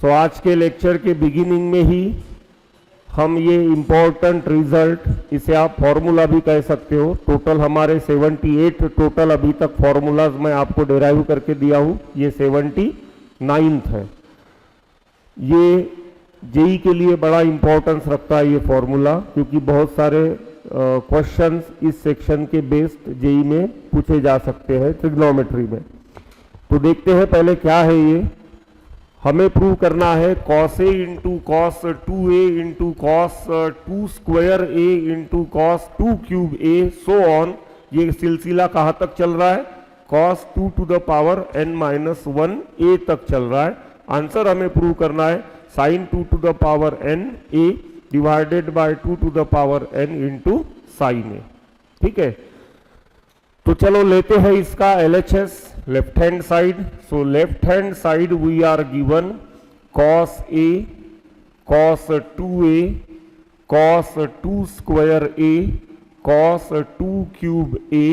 सो आज के लेक्चर के बिगिनिंग में ही हम ये इम्पोर्टेंट रिजल्ट, इसे आप फॉर्मूला भी कह सकते हो, टोटल हमारे 78 टोटल अभी तक फॉर्मूलाज मैं आपको डिराइव करके दिया हूँ, ये 79th है। ये जेई के लिए बड़ा इंपॉर्टेंस रखता है ये फॉर्मूला, क्योंकि बहुत सारे क्वेश्चंस इस सेक्शन के बेस्ड जेई में पूछे जा सकते हैं ट्रिग्नोमेट्री में। तो देखते हैं पहले क्या है ये। हमें प्रूव करना है cos a into cos 2a into cos 2 square a into cos 2 cube a so on. ये सिलसिला कहाँ तक चल रहा है? cos 2 to the power n minus 1 a तक चल रहा है। आंसर हमें प्रूव करना है sin 2 to the power n a divided by 2 to the power n into sine a। ठीक है, तो चलो लेते हैं इसका LHS left hand side. So left hand side we are given cos a cos 2a cos 2 square a cos 2 cube a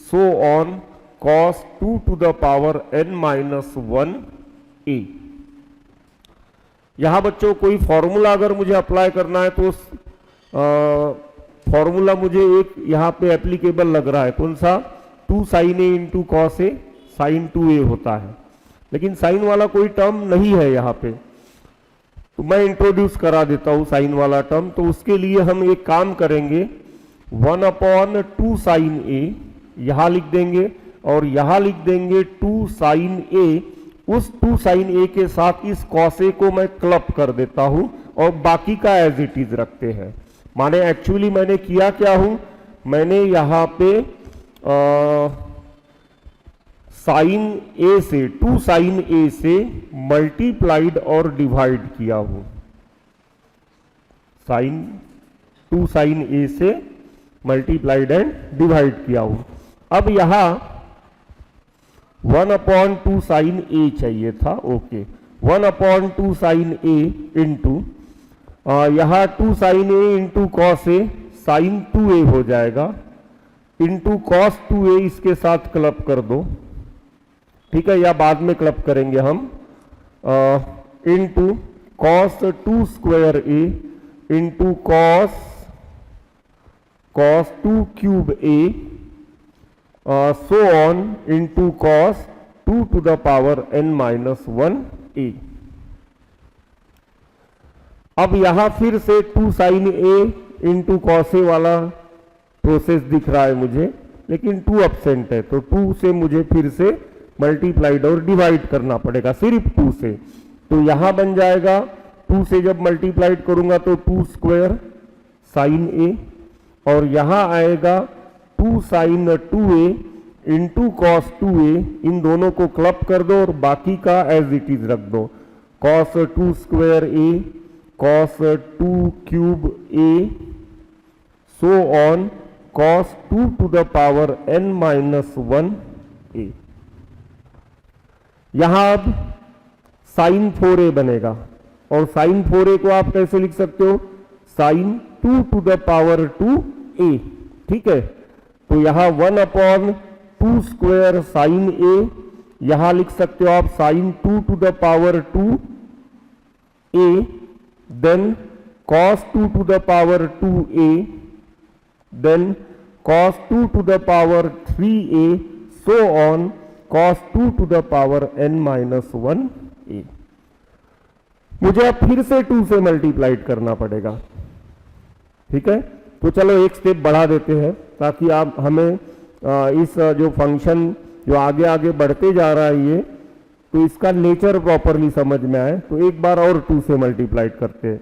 so on cos 2 to the power n minus 1 a। यहां बच्चों कोई फॉर्मूला अगर मुझे apply करना है तो formula मुझे एक यहां पे एप्लीकेबल लग रहा है, कौन सा? 2 sine a into cos A sign 2a होता है, लेकिन साइन वाला कोई टर्म नहीं है यहाँ पे, तो मैं इंट्रोड्यूस करा देता हूं साइन वाला टर्म। तो उसके लिए हम एक काम करेंगे, 1/2 साइन ए यहां लिख देंगे और यहां लिख देंगे 2 साइन ए। उस 2 साइन ए के साथ इस कॉस ए को मैं क्लब कर देता हूं और बाकी का एज इट इज रखते हैं। माने एक्चुअली मैंने किया क्या हूं, मैंने यहां पे साइन ए से 2 साइन ए से मल्टीप्लाइड और डिवाइड किया हूं। 2 साइन ए से मल्टीप्लाइड एंड डिवाइड किया हूं। अब यहां 1/2 साइन ए चाहिए था, ओके। 1/2 साइन ए इंटू यहां 2 sine a into cos A sign 2a हो जाएगा, इंटू कॉस 2a इसके साथ क्लब कर दो, ठीक है, या बाद में क्लब करेंगे हम, into cos 2 square a into cos 2 cube a so on into cos 2 to the power n minus 1 a। अब यहां फिर से 2 sine a into cos a वाला प्रोसेस दिख रहा है मुझे, लेकिन 2 एब्सेंट है, तो 2 से मुझे फिर से मल्टीप्लाइड और डिवाइड करना पड़ेगा, सिर्फ 2 से। तो यहां बन जाएगा 2 से जब मल्टीप्लाइड करूंगा तो 2 स्क्वायर साइन ए, और यहां आएगा 2 sign 2a into cos 2a। इन दोनों को क्लब कर दो और बाकी का एज इट इज रख दो, cos 2 square a cos 2 cube a so on cos 2 to the power n minus 1 a। यहां अब साइन 4a बनेगा, और साइन 4a को आप कैसे लिख सकते हो? Sine 2 to the power 2a। ठीक है, तो यहां 1/2 स्क्वायर साइन a, यहां लिख सकते हो आप sine 2 to the power 2a, then cos 2 to the power 2a, then cos 2 to the power 3a so on cos 2 to the power n minus 1 a। मुझे अब फिर से 2 से मल्टीप्लाइड करना पड़ेगा, ठीक है। तो चलो एक स्टेप बढ़ा देते हैं ताकि आप हमें इस जो फंक्शन जो आगे आगे बढ़ते जा रहा है ये, तो इसका नेचर प्रॉपरली समझ में आए। तो एक बार और 2 से मल्टीप्लाइड करते हैं,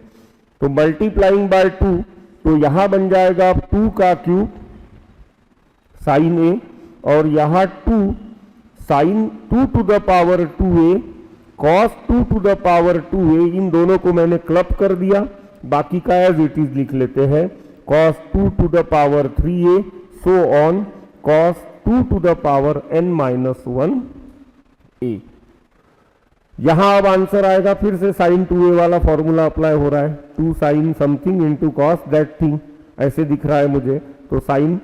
तो मल्टीप्लाइंग बाय 2, तो यहां बन जाएगा 2 का क्यूब साइन ए, और यहां 2 sine 2 to the power 2a cos 2 to the power 2a। इन दोनों को मैंने क्लब कर दिया, बाकी का एज इट इज लिख लेते हैं, cos 2 to the power 3a so on cos 2 to the power n minus 1 a। यहां अब आंसर आएगा फिर से साइन 2a वाला फॉर्मूला अप्लाई हो रहा है, 2 sine something into cos that thing, ऐसे दिख रहा है मुझे, तो साइन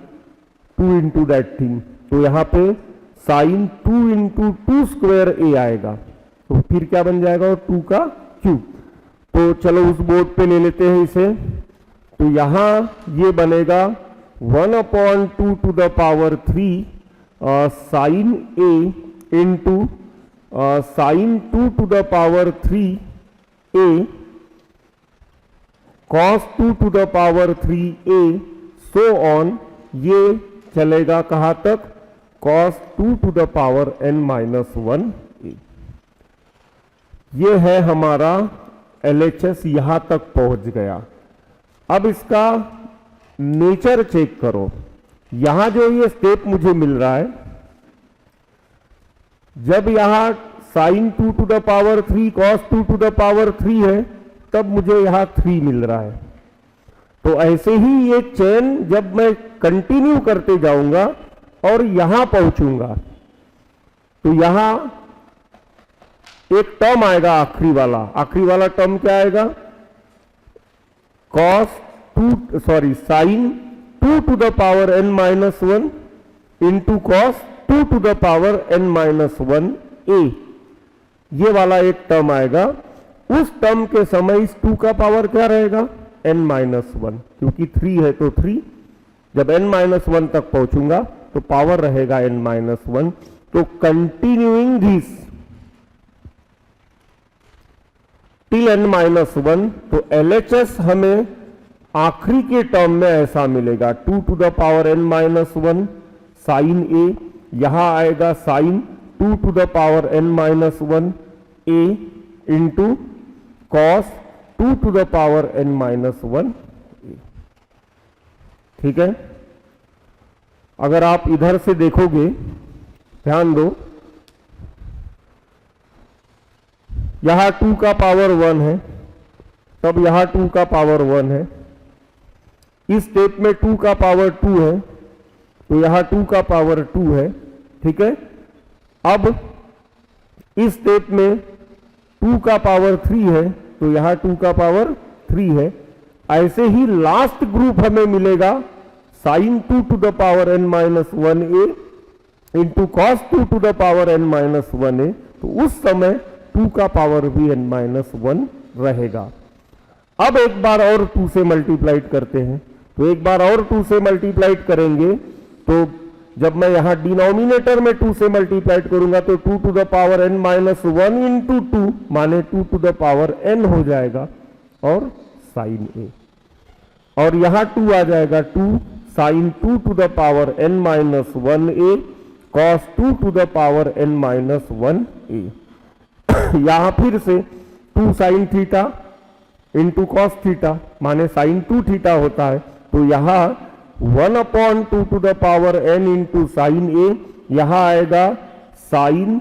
2 इंटू दैट थिंग। तो यहां पे साइन 2 इंटू 2 स्क्वायर ए आएगा, तो फिर क्या बन जाएगा? 2 का क्यू। तो चलो उस बोर्ड पे ले लेते हैं इसे। तो यहां ये बनेगा 1/2 to the power 3 sine a into sine 2 to the power 3 a cos 2 to the power 3a so on. ये चलेगा कहां तक? cos 2 to the power n-1a। ये है हमारा LHS, यहां तक पहुंच गया। अब इसका नेचर चेक करो। यहां जो ये स्टेप मुझे मिल रहा है, जब यहां sine 2 to the power 3 cos 2 to the power 3 है, तब मुझे यहां 3 मिल रहा है। तो ऐसे ही ये चेन जब मैं कंटिन्यू करते जाऊंगा और यहां पहुंचूंगा, तो यहां एक टर्म आएगा आखिरी वाला टर्म क्या आएगा? Sine 2 to the power n-1 into cos 2 to the power n-1a। ये वाला एक टर्म आएगा। उस टर्म के समय इस 2 का पावर क्या रहेगा? n-1, क्योंकि 3 है तो 3। जब n-1 तक पहुंचूंगा तो पावर रहेगा n-1। तो कंटिन्यूइंग दिस टिल n-1, तो LHS हमें आखिरी के टर्म में ऐसा मिलेगा 2 to the power n-1 sine a, यहां आएगा sine 2 to the power n-1 a into cos 2 to the power n-1 a। ठीक है। अगर आप इधर से देखोगे, ध्यान दो, यहां 2 का पावर 1 है, तब यहां 2 का पावर 1 है। इस स्टेप में 2 का पावर 2 है, तो यहां 2 का पावर 2 है। ठीक है। अब इस स्टेप में 2 का पावर 3 है, तो यहां 2 का पावर 3 है। ऐसे ही लास्ट ग्रुप हमें मिलेगा sine 2 to the power n-1a into cos 2 to the power n-1a। तो उस समय 2 का पावर भी n-1 रहेगा। अब एक बार और 2 से मल्टीप्लाइड करते हैं। तो एक बार और 2 से मल्टीप्लाइड करेंगे, तो जब मैं यहां डिनोमिनेटर में 2 से मल्टीप्लाइड करूंगा तो 2 to the power n-1 into 2 माने 2 टू द पावर n हो जाएगा और साइन ए। और यहां 2 आ जाएगा, 2 sine 2 to the power n-1a cos 2 to the power n-1a। यहां फिर से 2 sine theta into cos theta माने साइन 2 थीटा होता है। तो यहां 1/2 to the power n into sine a, यहां आएगा sine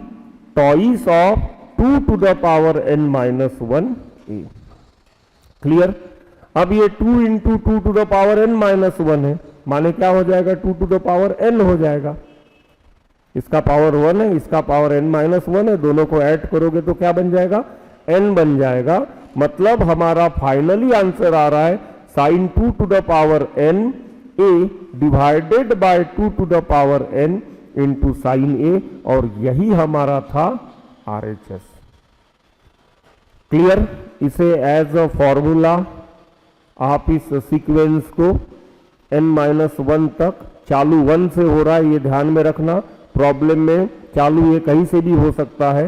twice of 2 to the power n-1a। Clear. अब ये 2 into 2 to the power n-1 है, माने क्या हो जाएगा? 2 टू द पावर n हो जाएगा। इसका पावर 1 है, इसका पावर n-1 है, दोनों को ऐड करोगे तो क्या बन जाएगा? n बन जाएगा। मतलब हमारा फाइनली आंसर आ रहा है sine 2 to the power n a divided by 2 to the power n into sine a, और यही हमारा था RHS। क्लियर। इसे एज अ फॉर्मूला आप इस सीक्वेंस को n-1 तक, चालू 1 से हो रहा है ये ध्यान में रखना। प्रॉब्लम में चालू ये कहीं से भी हो सकता है,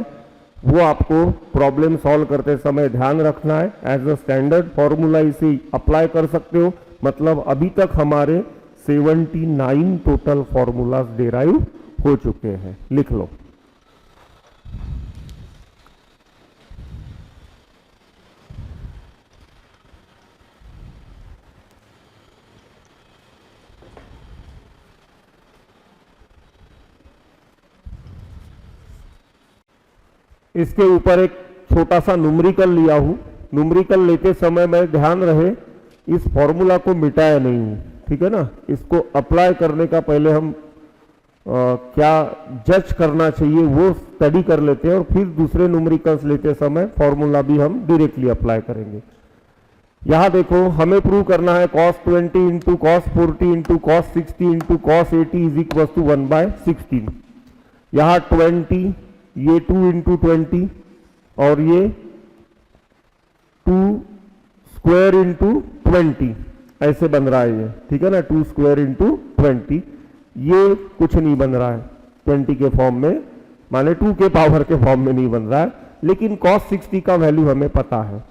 वो आपको प्रॉब्लम सॉल्व करते समय ध्यान रखना है। एज अ स्टैंडर्ड फॉर्मूला इसे अप्लाई कर सकते हो। मतलब अभी तक हमारे 79 टोटल फॉर्मूलाज डेराइव हो चुके हैं। लिख लो। इसके ऊपर एक छोटा सा न्यूमेरिकल लिया हूं। न्यूमेरिकल लेते समय मैं ध्यान रहे इस फॉर्मूला को मिटाया नहीं हूं, ठीक है ना। इसको अप्लाई करने का पहले हम क्या जज करना चाहिए वो स्टडी कर लेते हैं, और फिर दूसरे न्यूमेरिकल्स लेते समय फॉर्मूला भी हम डायरेक्टली अप्लाई करेंगे। यहां देखो, हमें प्रूव करना है cos 20 into cos 40 into cos 60 into cos 80 is equal to 1/16। यहां 20, ये 2 इंटू 20 और ये 2 स्क्वायर इंटू 20 ऐसे बन रहा है ये, ठीक है ना, 2 स्क्वायर इंटू 20, ये कुछ नहीं बन रहा है 20 के फॉर्म में, माने 2 के पावर के फॉर्म में नहीं बन रहा है, लेकिन cos 60 का वैल्यू हमें पता है,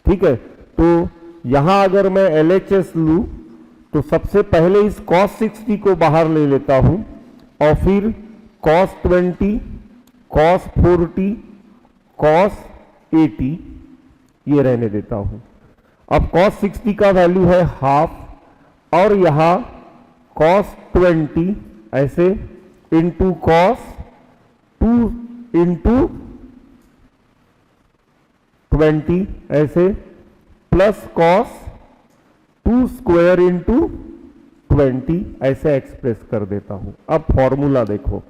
ठीक है। तो यहां अगर मैं LHS लूं तो सबसे पहले इस cos 60 को बाहर ले लेता हूं और फिर cos 20, cos 40, cos 80 ये रहने देता हूं। अब cos 60 का वैल्यू है हाफ और यहां cos 20 ऐसे इंटू cos 2 इंटू 20 ऐसे प्लस cos 2 स्क्वायर इंटू 20 ऐसे एक्सप्रेस कर देता हूं। अब फॉर्मूला देखो,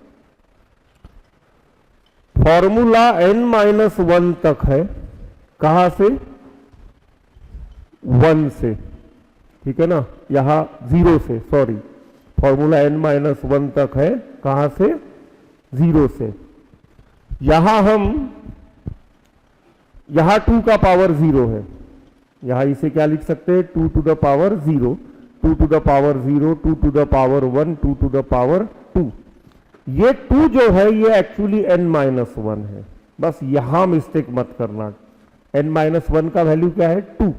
फॉर्मूला n-1 तक है, कहां से, 1 से, ठीक है ना, यहां 0 से, सॉरी, फॉर्मूला n-1 तक है, कहां से, 0 से। यहां 2 का पावर 0 है, यहां इसे क्या लिख सकते हैं, 2 to the power 0, 2 to the power 0, 2 to the power 1, 2 to the power 2। ये 2 जो है ये एक्चुअली n-1 है, बस यहां मिस्टेक मत करना। n-1 का वैल्यू क्या है, 2,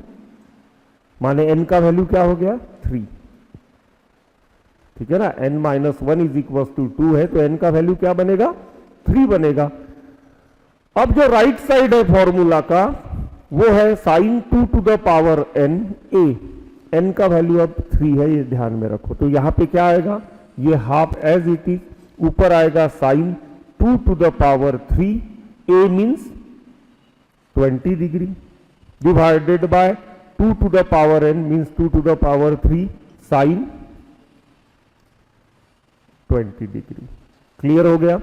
माने n का वैल्यू क्या हो गया, 3, ठीक है ना, n-1 इज इक्वल टू 2 है, तो n का वैल्यू क्या बनेगा, 3 बनेगा। अब जो राइट साइड है फॉर्मूला का वो है sin 2 to the power n a, n का वैल्यू अब 3 है, ये ध्यान में रखो। तो यहां पे क्या आएगा, ये हाफ एज इट इज, ऊपर आएगा sin 2 to the power 3, a means 20 degree, divided by 2 to the power n means 2 to the power 3 sin 20 degree. Clear हो गया।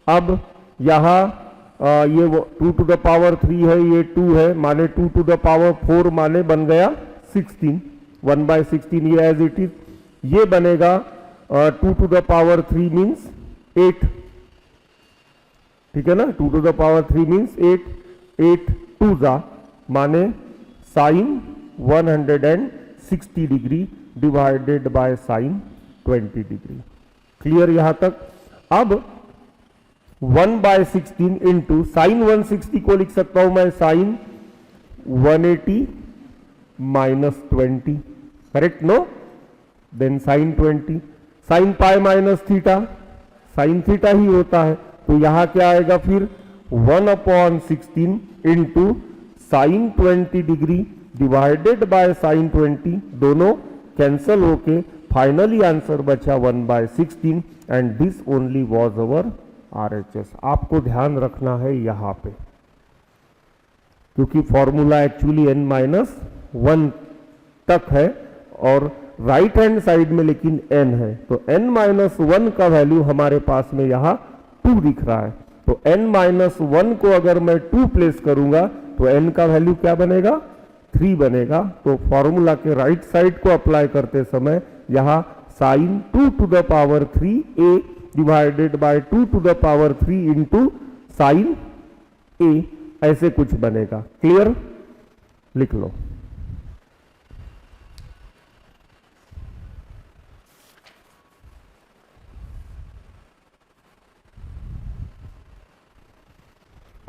अब यहां ये 2 टू द पावर 3 है, ये 2 है, माने 2 टू द पावर 4 माने बन गया 16, 1/16 ये एज इट इज, ये बनेगा 2 टू द पावर 3 मीन्स 8, ठीक है ना, 2 टू द पावर 3 मीन्स 8, 8 2 जा माने sine 160 degree divided by sine 20 degree. Clear यहां तक। अब 1/16 इंटू साइन 160 को लिख सकता हूं मैं sine 180 minus 20, correct, no, then sine 20, sine pi minus theta, sine theta ही होता है, तो यहां क्या आएगा फिर 1/16 into sine 20 degree divided by sine 20, दोनों कैंसल होके फाइनली आंसर बचा 1/16 and this only was our RHS। आपको ध्यान रखना है यहां पे, क्योंकि फॉर्मूला एक्चुअली n-1 तक है और राइट हैंड साइड में लेकिन n है, तो n-1 का वैल्यू हमारे पास में यहां 2 दिख रहा है, तो n-1 को अगर मैं 2 प्लेस करूंगा तो n का वैल्यू क्या बनेगा, 3 बनेगा। तो फॉर्मूला के राइट साइड को अप्लाई करते समय यहां sine 2 to the power 3a divided by 2 to the power 3 into sine a ऐसे कुछ बनेगा। क्लियर, लिख लो।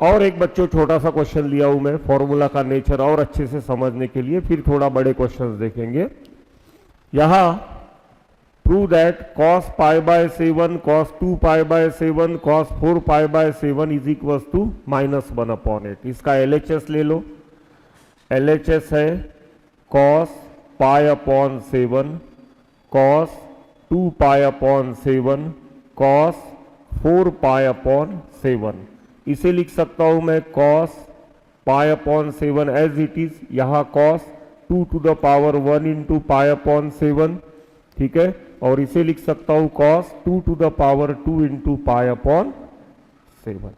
और एक बच्चों छोटा सा क्वेश्चन लिया हूं मैं फॉर्मूला का नेचर और अच्छे से समझने के लिए, फिर थोड़ा बड़े क्वेश्चंस देखेंगे। यहां prove that cos π/7 cos 2π/7 cos 4π/7 is equal to -1/8। इसका LHS ले लो। LHS है cos π/7 cos 2π/7 cos 4π/7। इसे लिख सकता हूं मैं cos π/7 एज इट इज, यहां cos 2 to the power 1 into π/7, ठीक है, और इसे लिख सकता हूं cos 2 to the power 2 into π/7।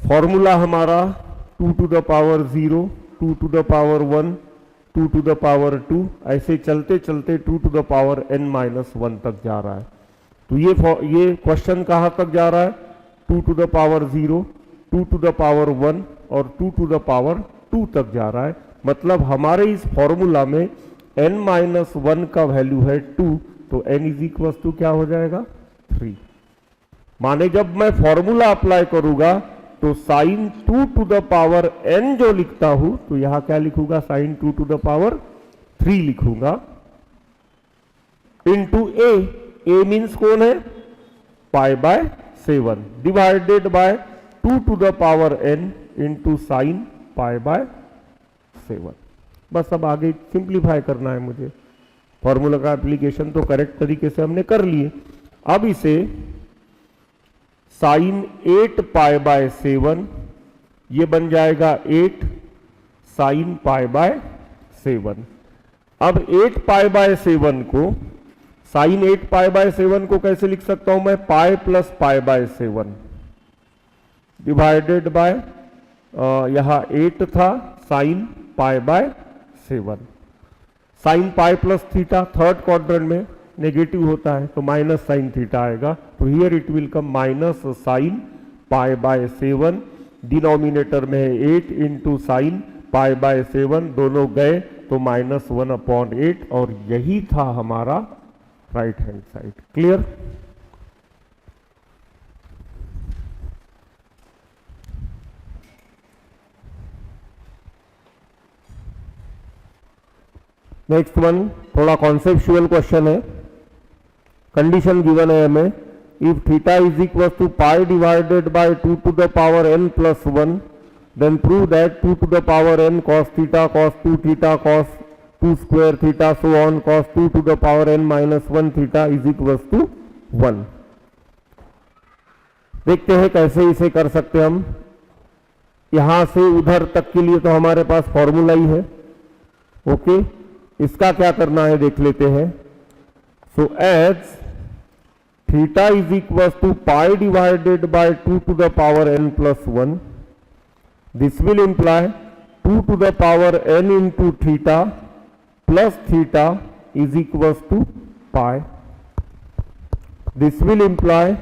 Formula हमारा 2 to the power 0, 2 to the power 1, 2 to the power 2, ऐसे चलते चलते 2 टू द पावर n-1 तक जा रहा है। तो ये क्वेश्चन कहां तक जा रहा है, 2 to the power 0, 2 to the power 1, और 2 टू द पावर 2 तक जा रहा है। मतलब हमारे इस फॉर्मूला में n-1 का वैल्यू है 2, तो n इज इक्वल टू क्या हो जाएगा 3। माने जब मैं फॉर्मूला अप्लाई करूंगा तो sine 2 to the power n जो लिखता हूं, तो यहां क्या लिखूंगा, साइन 2 टू द पावर 3 लिखूंगा इंटू a मीन्स कौन है, π/7 divided by 2 to the power n into sine π/7। बस अब आगे सिंप्लीफाई करना है मुझे। फॉर्मूला का एप्लीकेशन तो करेक्ट तरीके से हमने कर लिए। अब इसे साइन 8π/7 ये बन जाएगा 8 साइन π/7। अब 8π/7 को, साइन 8π/7 को कैसे लिख सकता हूं मैं, पाई प्लस π/7 डिवाइडेड बाय, यहां 8 था sine π/7। Sine pi plus theta third quadrant में नेगेटिव होता है तो माइनस साइन थीटा आएगा, तो here it will come minus sine π/7। Denominator में है 8 इंटू साइन π/7, दोनों गए तो -1/8, और यही था हमारा right hand side. Clear? Next one थोड़ा कॉन्सेप्चुअल क्वेश्चन है। कंडीशन गिवन है हमें, if theta is equal to pi divided by 2 to the power n plus 1, then prove that 2 to the power n cos theta cos 2 theta cos 2 square theta so on cos 2 to the power n minus 1 theta is equal to 1। देखते हैं कैसे इसे कर सकते हम। यहां से उधर तक के लिए तो हमारे पास फॉर्मूला ही है। ओके, इसका क्या करना है देख लेते हैं। So as theta is equal to pi divided by 2 to the power n plus 1, this will imply 2 to the power n into theta plus theta is equal to pi. This will imply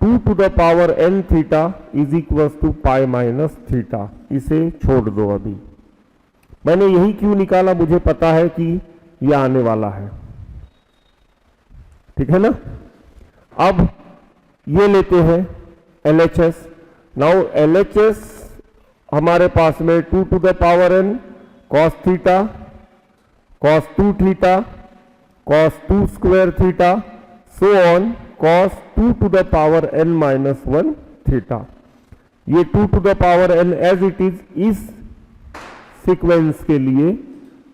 2 to the power n theta is equal to pi minus theta. इसे छोड़ दो अभी। मैंने यही क्यों निकाला, मुझे पता है कि यह आने वाला है। ठीक है ना? अब ये लेते हैं LHS। नाउ LHS हमारे पास में 2 to the power n cos theta cos 2 theta cos 2 square theta so on cos 2 to the power n minus 1 theta. ये 2 to the power n as it is इस सीक्वेंस के लिए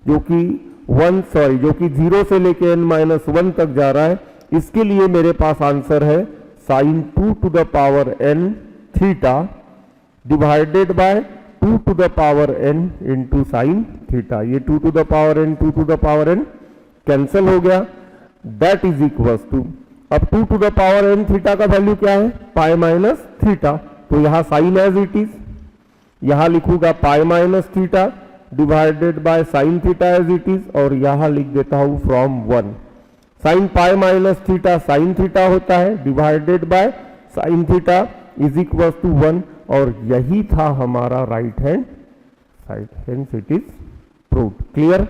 जो कि 0 से लेके n-1 तक जा रहा है, इसके लिए मेरे पास आंसर है sine 2 to the power n theta divided by 2 to the power n into sine theta. ये 2 to the power n 2 to the power n cancel हो गया, दैट इज इक्वल टू, अब 2 to the power n theta का value क्या है, पाई minus theta. तो यहां sign as it is, यहां लिखूंगा pi minus theta divided by sine theta as it is, और यहां लिख देता हूं from 1। Sine pi minus theta sine theta होता है divided by sine theta is equal to 1, और यही था हमारा right hand side, hence it is proved. Clear?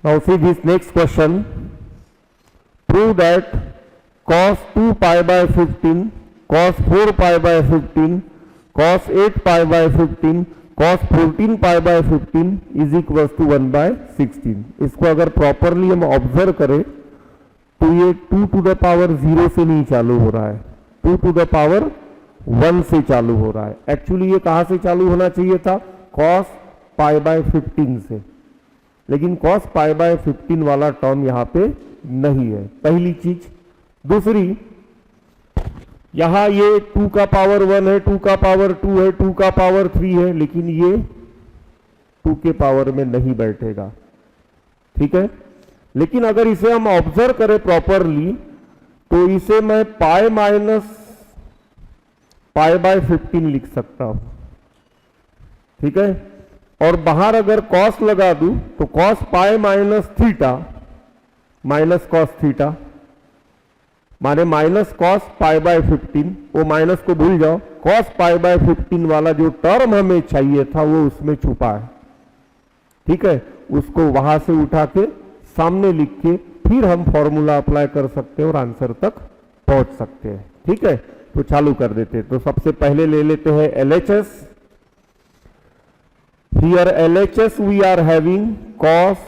Now see this next question, prove that cos 2 pi by 15, cos 4 pi by 15, cos 8 pi by 15, cos 14 pi by 15 is equal to 1 by 16। इसको अगर properly हम observe करें तो ये 2 to the power 0 से नहीं चालू हो रहा है, 2 टू द पावर 1 से चालू हो रहा है। एक्चुअली ये कहां से चालू होना चाहिए था, cos pi by 15 से, लेकिन cos pi by 15 वाला टर्म यहां पे नहीं है, पहली चीज। दूसरी, यहां ये 2 का पावर 1 है, 2 का पावर 2 है, 2 का पावर 3 है, लेकिन ये 2 के पावर में नहीं बैठेगा। ठीक है, लेकिन अगर इसे हम ऑब्जर्व करें प्रॉपरली तो इसे मैं पाई माइनस पाई बाय 15 लिख सकता हूं। ठीक है, और बाहर अगर कॉस लगा दूं तो cos pi minus theta minus cos theta, माने माइनस कॉस पाई बाय 15, वो माइनस को भूल जाओ, कॉस पाई बाय 15 वाला जो टर्म हमें चाहिए था वो उसमें छुपा है, ठीक है। उसको वहां से उठा के सामने लिख के फिर हम फॉर्मूला अप्लाई कर सकते हैं और आंसर तक पहुंच सकते हैं, ठीक है। तो चालू कर देते हैं। तो सबसे पहले ले लेते हैं LHS। Here LHS we are having cos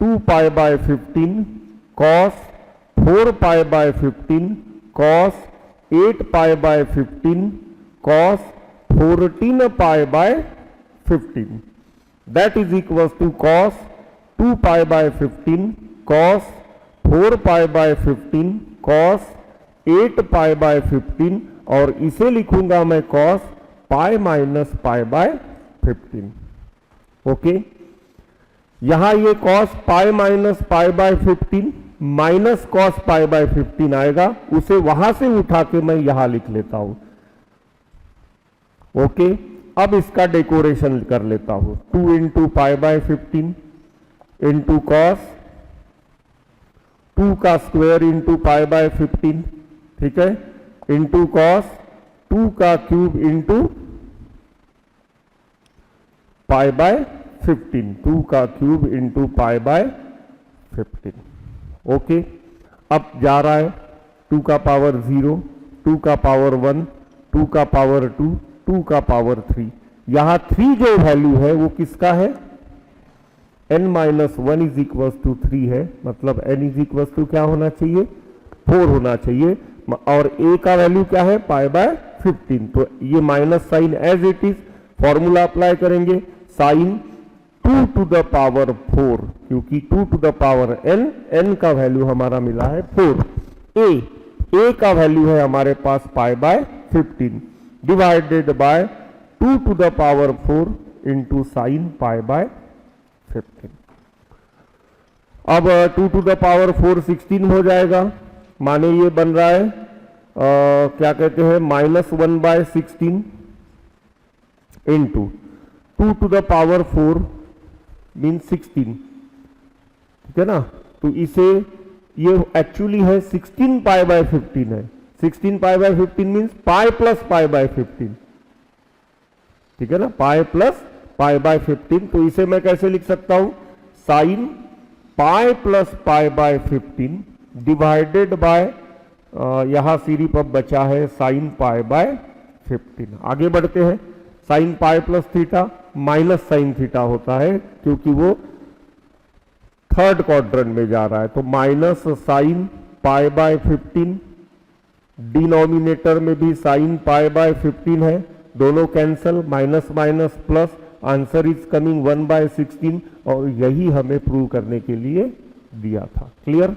2 pi by 15, cos 4 pi by 15, cos 8 pi by 15, cos 14 pi by 15, that is equals to cos 2 pi by 15, cos 4 pi by 15, cos 8 pi by 15, और इसे लिखूंगा मैं cos pi minus pi by 15, okay. यहां ये cos pi minus pi by 15 minus cos pi by 15 आएगा, उसे वहां से उठा के मैं यहां लिख लेता हूं, ओके। अब इसका डेकोरेशन कर लेता हूं, 2 into pi by 15 into cos 2 का स्क्वायर इंटू पाई बाय 15, ठीक है, इंटू कॉस 2 का क्यूब इंटू पाई बाय 15, 2 का cube into pi by 15, okay. अब जा रहा है 2 का पावर 0, 2 का पावर 1, 2 का पावर 2, 2 का पावर 3। यहां 3 जो वैल्यू है वो किसका है, n minus 1 is equal to 3 है, मतलब n इज इक्वल टू क्या होना चाहिए, 4 होना चाहिए, और a का वैल्यू क्या है, पाई बाय 15। तो ये minus sine as it is, formula apply करेंगे, साइन 2 टू द पावर 4, क्योंकि 2 टू द पावर n का वैल्यू हमारा मिला है 4, a का वैल्यू है हमारे पास pi by 15 divided by 2 to the power 4 into sine pi by 15। अब 2 टू द पावर 4 16 हो जाएगा, माने ये बन रहा है क्या कहते हैं -1 by 16 into 2 to the power 4 mean 16, ठीक है ना। तो इसे ये एक्चुअली है 16 पाई बाय 15 है, 16 पाई by 15 means pi plus pi by 15, ठीक है ना, पाई प्लस पाई बाय 15। तो इसे मैं कैसे लिख सकता हूं, sign pi plus pi by 15 divided bye यहां सिर्फ अब बचा है साइन पाई बाय 15। आगे बढ़ते हैं, sign pi plus theta minus sine theta होता है क्योंकि वो थर्ड क्वाड्रेंट में जा रहा है, तो minus sine pi by 15, denominator में भी साइन पाई बाय 15 है, दोनों cancel, minus minus plus, answer is coming 1 by 16, और यही हमें प्रूव करने के लिए दिया था। क्लियर?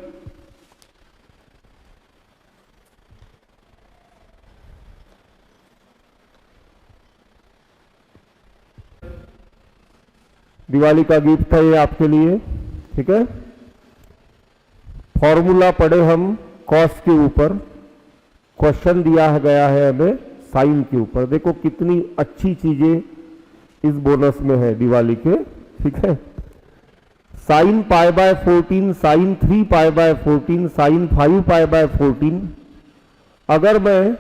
दिवाली का गिफ्ट है ये आपके लिए, ठीक है। फॉर्मूला पढ़े हम कॉस के ऊपर, क्वेश्चन दिया गया है हमें साइन के ऊपर। देखो कितनी अच्छी चीजें इस बोनस में है दिवाली के, ठीक है। Sine pi by 14, sine 3 pi by 14, sine 5 pi by 14। अगर मैं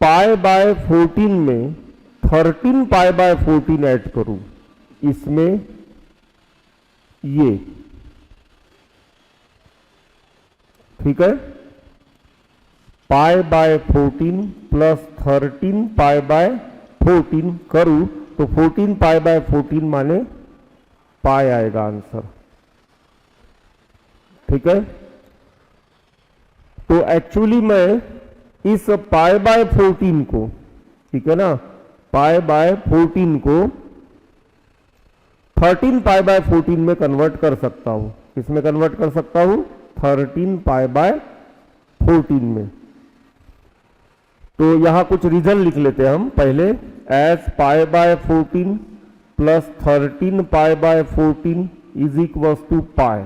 पाई बाय 14 में 13 पाई बाय 14 ऐड करूं, इसमें ये, ठीक है, पाई बाय 14 प्लस 13 पाई बाय 14 करूं तो 14 पाई बाय 14 माने पाई आएगा आंसर, ठीक है। तो एक्चुअली मैं इस पाई बाय 14 को, ठीक है ना, पाई बाय 14 को 13 पाई बाय 14 में कन्वर्ट कर सकता हूं। किसमें कन्वर्ट कर सकता हूं? 13 पाई बाय 14 में। तो यहां कुछ रीजन लिख लेते हैं हम पहले, as pi by 14 plus 13 pi by 14 is equal to pi.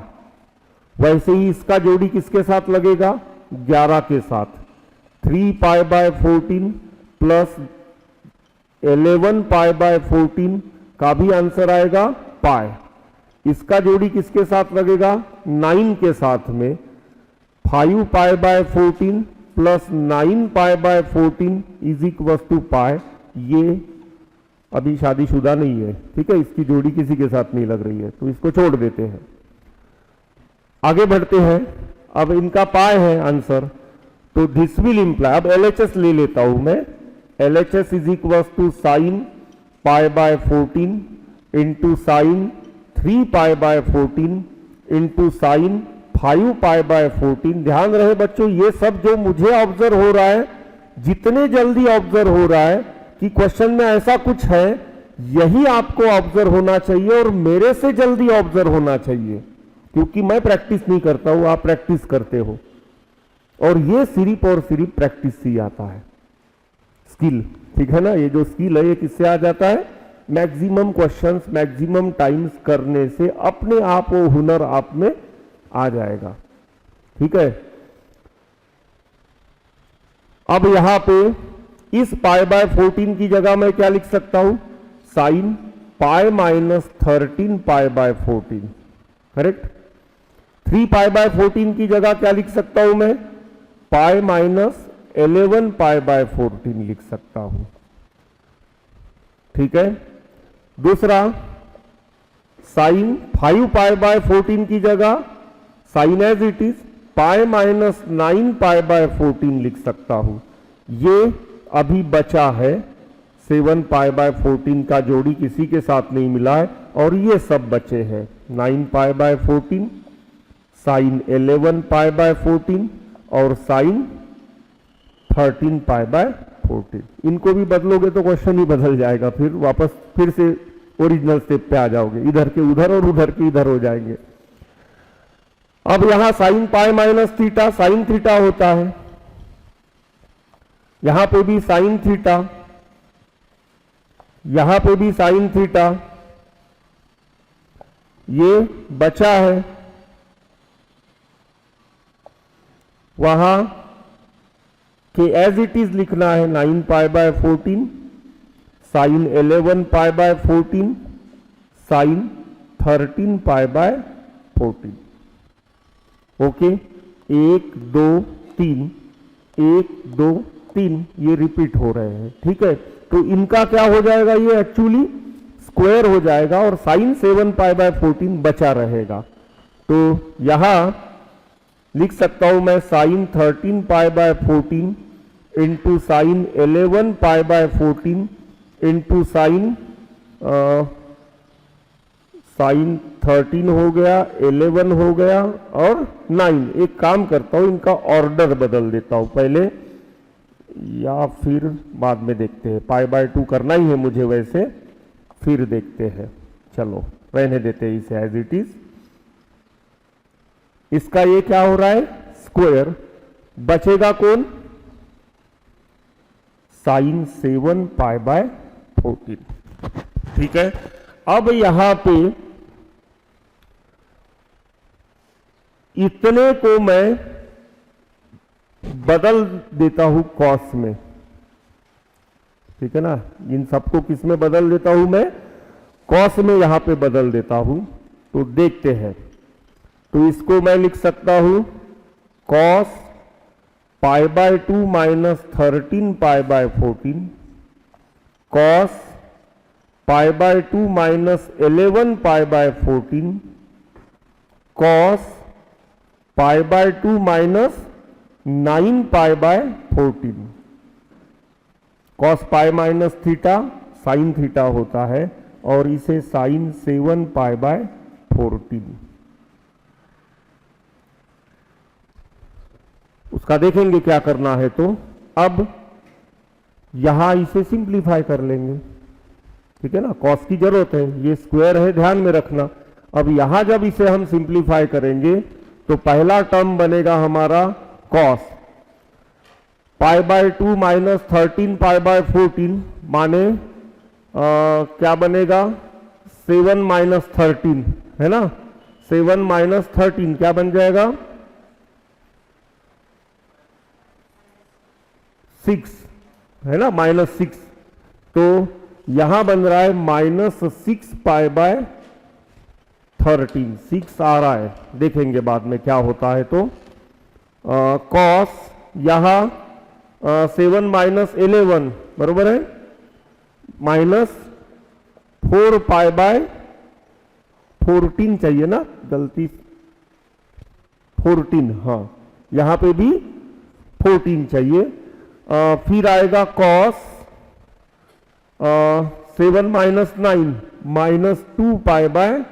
वैसे ही इसका जोड़ी किसके साथ लगेगा? 11 के साथ। 3 pi by 14 plus 11 pi by 14 का भी आंसर आएगा पाई। इसका जोड़ी किसके साथ लगेगा, 9 के साथ में। 5 pi by 14 plus 9 pi by 14 is equal to pi. ये अभी शादीशुदा नहीं है, ठीक है, इसकी जोड़ी किसी के साथ नहीं लग रही है, तो इसको छोड़ देते हैं। आगे बढ़ते हैं। अब इनका पाई है आंसर, तो दिस विल इंप्लाई, अब LHS ले लेता हूं मैं। LHS is equal to sine pi by 14 into sine 3 pi by 14 into sine 5 pi by 14। ध्यान रहे बच्चों, ये सब जो मुझे ऑब्जर्व हो रहा है, जितने जल्दी ऑब्जर्व हो रहा है कि क्वेश्चन में ऐसा कुछ है, यही आपको ऑब्जर्व होना चाहिए और मेरे से जल्दी ऑब्जर्व होना चाहिए, क्योंकि मैं प्रैक्टिस नहीं करता हूं, आप प्रैक्टिस करते हो। और ये सिर्फ और सिर्फ प्रैक्टिस से ही आता है, स्किल, ठीक है ना। ये जो स्किल है ये किससे आ जाता है, मैक्सिमम क्वेश्चंस मैक्सिमम टाइम्स करने से अपने आप वो हुनर आप में आ जाएगा, ठीक है। अब यहां पे इस पाई बाय 14 की जगह मैं क्या लिख सकता हूं, sign pi minus 13 pi by 14, correct. 3 pi by 14 की जगह क्या लिख सकता हूं मैं, पाई माइनस 11 पाई बाय 14 लिख सकता हूं, ठीक है। दूसरा, साइन 5 पाई बाय 14 की जगह sine as it is pi minus 9 pi by 14 लिख सकता हूं। ये अभी बचा है 7 पाई बाय 14 का जोड़ी किसी के साथ नहीं मिला है, और ये सब बचे हैं 9 pi by 14, sine 11 pi by 14 और साइन 13 पाई बाय 14। इनको भी बदलोगे तो क्वेश्चन ही बदल जाएगा, फिर वापस फिर से ओरिजिनल स्टेप पे आ जाओगे, इधर के उधर और उधर के इधर हो जाएंगे। अब यहां sign pi minus theta sine theta होता है, यहां पे भी साइन थीटा, यहां पे भी साइन थीटा, ये बचा है वहां कि एज इट इज लिखना है 9 pi by 14 sine 11 pi by 14 sine 13 pi by 14। Okay, 1 2 3 1 2 3 ये रिपीट हो रहे हैं, ठीक है। तो इनका क्या हो जाएगा, ये एक्चुअली स्क्वायर हो जाएगा और साइन 7 पाई बाय 14 बचा रहेगा। तो यहां लिख सकता हूं मैं sine 13 pi by 14 into sine 11 pi by 14 into sine 13 हो गया, 11 हो गया और 9। एक काम करता हूं, इनका ऑर्डर बदल देता हूं पहले, या फिर बाद में देखते हैं। पाई बाय 2 करना ही है मुझे वैसे, फिर देखते हैं। चलो रहने देते हैं इसे एज इट इज। इसका ये क्या हो रहा है, स्क्वायर। बचेगा कौन, साइन 7 पाई बाय 14, ठीक है। अब यहां पे इतने को मैं बदल देता हूं कॉस में, ठीक है ना। इन सबको किस में बदल देता हूं मैं, कॉस में यहां पे बदल देता हूं। तो देखते हैं, तो इसको मैं लिख सकता हूं cos pi bye 2 minus 13 pi by 14, cos pi bye 2 minus 11 pi by 14, cos pi bye 2 minus 9 pi by 14। Cos pi minus theta sine theta होता है और इसे साइन 7 पाई बाय 14। उसका देखेंगे क्या करना है। तो अब यहां इसे सिंप्लीफाई कर लेंगे, ठीक है ना। कॉस की जरूरत है, ये स्क्वायर है, ध्यान में रखना। अब यहां जब इसे हम सिंप्लीफाई करेंगे तो पहला टर्म बनेगा हमारा cos pi bye 2 minus 13 pi by 14 माने क्या बनेगा 7 माइनस 13, है ना। 7 माइनस 13 क्या बन जाएगा 6, है ना, -6। तो यहां बन रहा है -6 पाई बाय 13, 6 आ रहा है, देखेंगे बाद में क्या होता है। तो कॉस यहाँ 7 माइनस 11 बरोबर है, माइनस 4 पाई बाय 14 चाहिए ना, गलती 14, हाँ यहां पे भी 14 चाहिए। फिर आएगा cos 7 minus 9 minus 2 pi by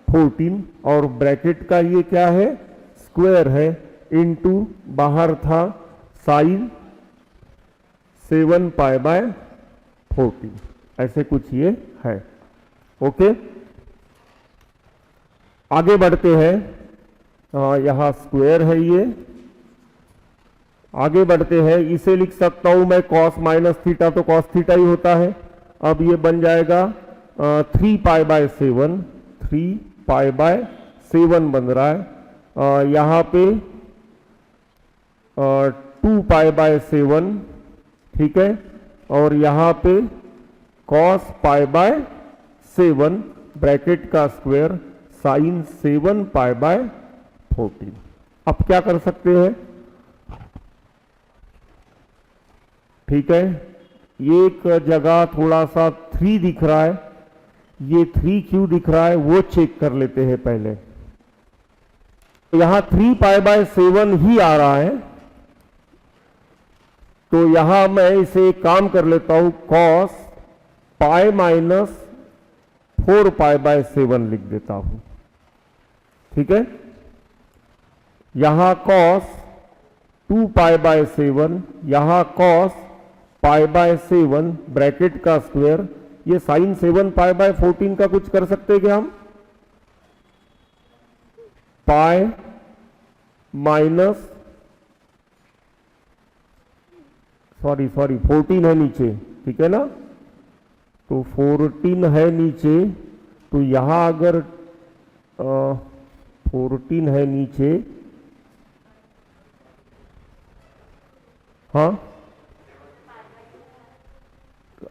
14, और ब्रैकेट का ये क्या है, स्क्वायर है, इनटू बाहर था साइन 7 पाई बाय 14, ऐसे कुछ ये है। ओके, आगे बढ़ते हैं। यहां स्क्वायर है ये, आगे बढ़ते हैं। इसे लिख सकता हूं मैं कॉस माइनस थीटा, तो कॉस थीटा ही होता है। अब ये बन जाएगा 3 पाई बाय 7, 3 पाई बाय 7 बन रहा है। यहां पे 2 पाई बाय 7, ठीक है, और यहां पे कॉस पाई बाय 7 ब्रैकेट का स्क्वायर साइन 7 पाई बाय 14। अब क्या कर सकते हैं, ठीक है, एक जगह थोड़ा सा 3 दिख रहा है, ये 3 क्यों दिख रहा है वो चेक कर लेते हैं पहले। यहां 3 पाई बाय 7 ही आ रहा है, तो यहां मैं इसे एक काम कर लेता हूं, cos pi minus 4 pi by 7 लिख देता हूं, ठीक है। यहां कॉस 2 पाई बाय 7, यहां कॉस पाई बाय 7 ब्रैकेट का स्क्वायर, ये साइन 7 पाई बाय 14 का कुछ कर सकते हैं क्या हम, पाई माइनस सॉरी 14 है नीचे, ठीक है ना, तो 14 है नीचे, तो यहां अगर 14 है नीचे, हाँ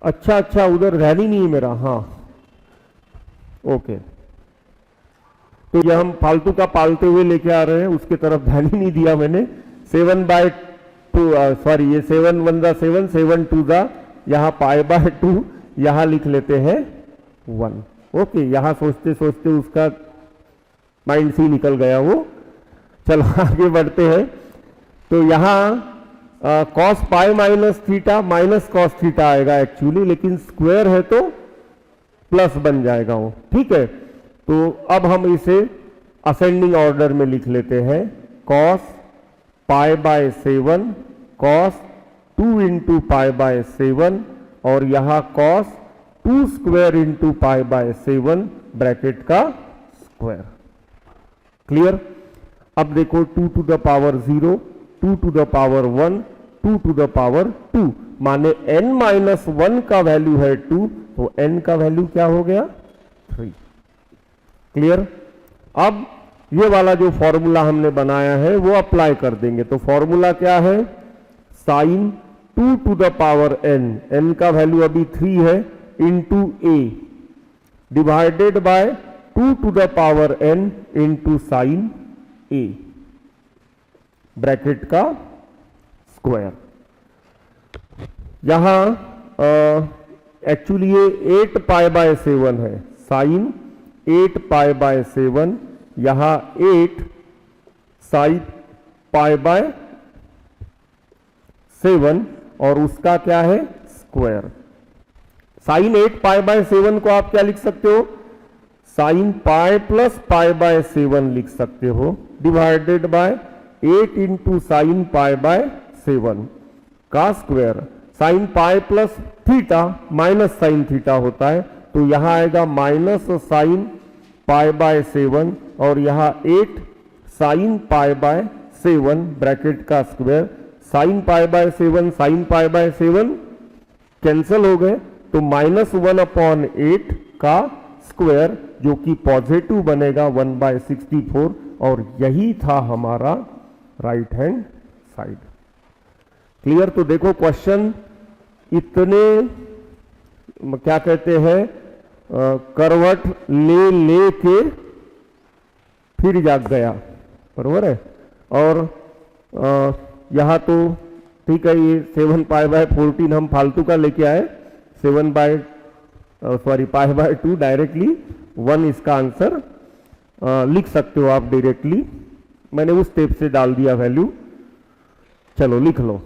अच्छा उधर ध्यान ही नहीं है मेरा, हाँ ओके, तो ये हम फालतू का पालते हुए लेके आ रहे हैं, उसके तरफ ध्यान ही नहीं दिया मैंने। 7 बाय 2 सॉरी, ये 7 1 दा 7, 7 2 दा, यहां पाई बाय 2, यहां लिख लेते हैं 1। ओके, यहां सोचते सोचते उसका माइंड से ही निकल गया वो। चलो आगे बढ़ते हैं। तो यहां cos pi minus theta minus cos theta आएगा एक्चुअली, लेकिन स्क्वायर है तो प्लस बन जाएगा वो, ठीक है। तो अब हम इसे असेंडिंग ऑर्डर में लिख लेते हैं, cos pi by 7 cos 2 into pi by 7, और यहां cos 2 square into pi by 7 bracket का स्क्वायर। क्लियर। अब देखो 2 to the power 0, 2 to the power 1, 2 to the power 2, माने n माइनस 1 का वैल्यू है 2, तो n का वैल्यू क्या हो गया 3। क्लियर। अब ये वाला जो फॉर्मूला हमने बनाया है वो अप्लाई कर देंगे। तो फॉर्मूला क्या है, sine 2 to the power n का वैल्यू अभी 3 है, into a divided by 2 to the power n into sine a bracket का स्क्वायर। यहां एक्चुअली ये 8 पाई बाय 7 है, साइन 8 पाई बाय 7, यहां 8 साइन पाई बाय 7, और उसका क्या है स्क्वायर। साइन 8 पाई बाय 7 को आप क्या लिख सकते हो, sign pi plus pi by 7 लिख सकते हो, divided by 8 into sine pi by 7 का square. Sign pi plus theta minus sine theta होता है, तो यहां आएगा माइनस साइन पाई बाय 7, और यहां 8 साइन पाई बाय 7 ब्रैकेट का square. Sign pi by 7 sign pi by 7 cancel हो गए, तो -1/8 का स्क्वायर, जो कि पॉजिटिव बनेगा 1/64, और यही था हमारा राइट हैंड साइड। क्लियर। तो देखो क्वेश्चन इतने क्या कहते हैं करवट ले के फिर जाग गया, बरोबर है। और यहाँ तो ठीक है, ये 7 पाई बाय 14 हम फालतू का लेके आए, 7 बाय पाई बाय 2 डायरेक्टली 1 इसका आंसर लिख सकते हो आप डायरेक्टली। मैंने उस स्टेप से डाल दिया वैल्यू, चलो लिख लो।